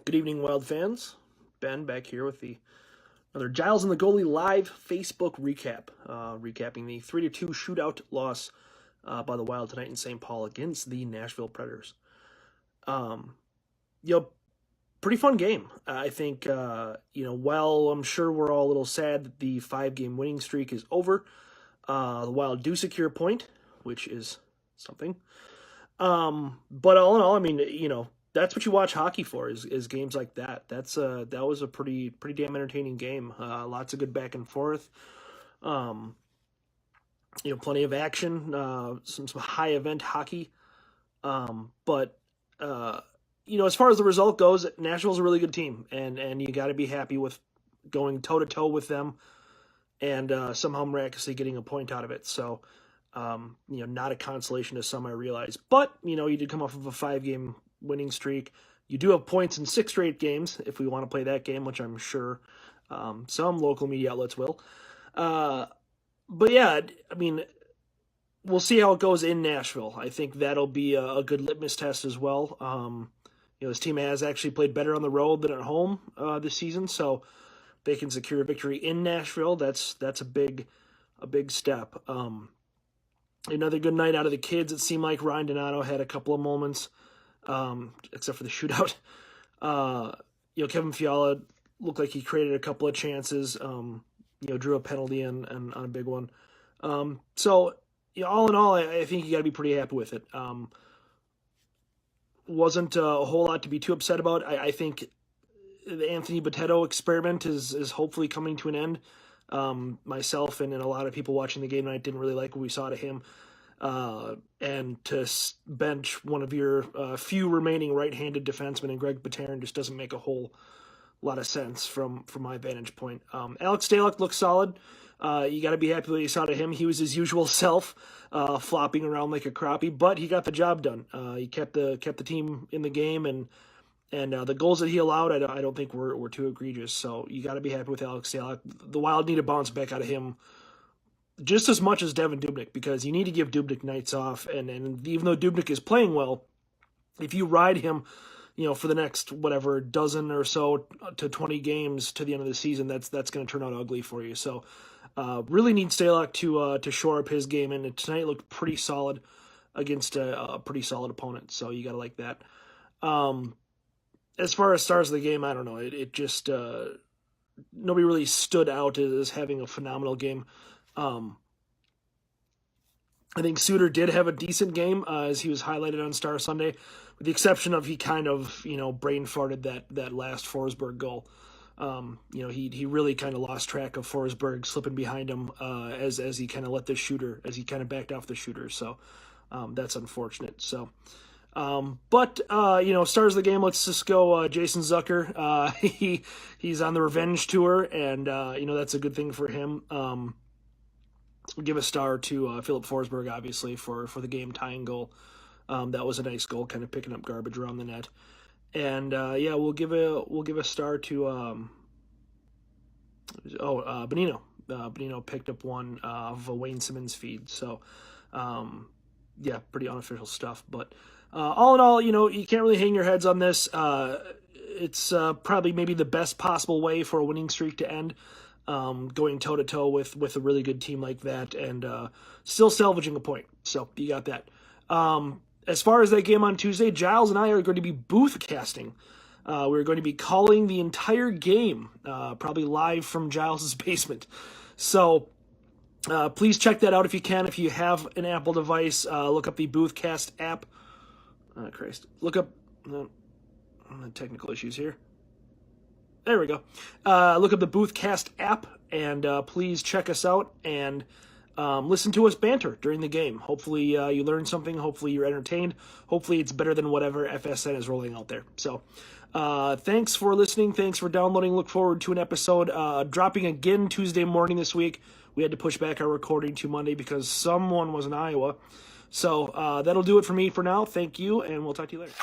Good evening, Wild fans. Ben back here with another Giles and the Goalie live Facebook recap. Recapping the 3-2 shootout loss by the Wild tonight in St. Paul against the Nashville Predators. Pretty fun game. I think, while I'm sure we're all a little sad that the 5-game winning streak is over, the Wild do secure a point, which is something. But all in all, I mean, that's what you watch hockey for is games like that. That was a pretty damn entertaining game. Lots of good back and forth. Plenty of action. Some high event hockey. But as far as the result goes, Nashville's a really good team, and you got to be happy with going toe to toe with them, and somehow miraculously getting a point out of it. So, not a consolation to some, I realize, but you did come off of a 5-game winning streak. You do have points in 6 straight games if we want to play that game, which I'm sure some local media outlets will. But yeah, I mean, we'll see how it goes in Nashville. I think that'll be a good litmus test as well. This team has actually played better on the road than at home this season, so they can secure a victory in Nashville. That's a big step. Another good night out of the kids. It seemed like Ryan Donato had a couple of moments, except for the shootout. Kevin Fiala looked like he created a couple of chances. Drew a penalty on a big one. So all in all, I think you got to be pretty happy with it. Wasn't a whole lot to be too upset about. I think the Anthony Boteto experiment is hopefully coming to an end. Myself and a lot of people watching the game tonight didn't really like what we saw to him. And to bench one of your few remaining right-handed defensemen in Greg Pateryn just doesn't make a whole lot of sense from my vantage point. Alex Stalock looks solid. You got to be happy with what you saw to him. He was his usual self, flopping around like a crappie, but he got the job done. He kept the team in the game, and the goals that he allowed, I don't think were too egregious. So you got to be happy with Alex Stalock. The Wild need to bounce back out of him just as much as Devin Dubnyk, because you need to give Dubnyk nights off. And even though Dubnyk is playing well, if you ride him, for the next dozen or so to 20 games to the end of the season, that's going to turn out ugly for you. So really need Stalock to shore up his game, and tonight looked pretty solid against a pretty solid opponent. So you got to like that. As far as stars of the game, I don't know. It just nobody really stood out as having a phenomenal game. I think Suter did have a decent game, as he was highlighted on Star Sunday, with the exception of he kind of brain farted that last Forsberg goal. He really kind of lost track of Forsberg slipping behind him as he kind of backed off the shooter. So that's unfortunate. So. But stars of the game, let's just go Jason Zucker. He's on the revenge tour, and that's a good thing for him. We'll give a star to Philip Forsberg, obviously, for the game tying goal. That was a nice goal, kind of picking up garbage around the net. And we'll give a star to Bonino. Bonino picked up one of a Wayne Simmons feed. So pretty unofficial stuff, but. All in all, you can't really hang your heads on this. It's probably maybe the best possible way for a winning streak to end, going toe-to-toe with a really good team like that, and still salvaging a point. So you got that. As far as that game on Tuesday, Giles and I are going to be booth casting. We're going to be calling the entire game, probably live from Giles' basement. So please check that out if you can. If you have an Apple device, look up the Boothcast app. Look up technical issues here. There we go. Look up the Boothcast app, and please check us out and listen to us banter during the game. Hopefully you learn something. Hopefully you're entertained. Hopefully it's better than whatever FSN is rolling out there. So thanks for listening. Thanks for downloading. Look forward to an episode dropping again Tuesday morning this week. We had to push back our recording to Monday because someone was in Iowa. So that'll do it for me for now. Thank you, and we'll talk to you later.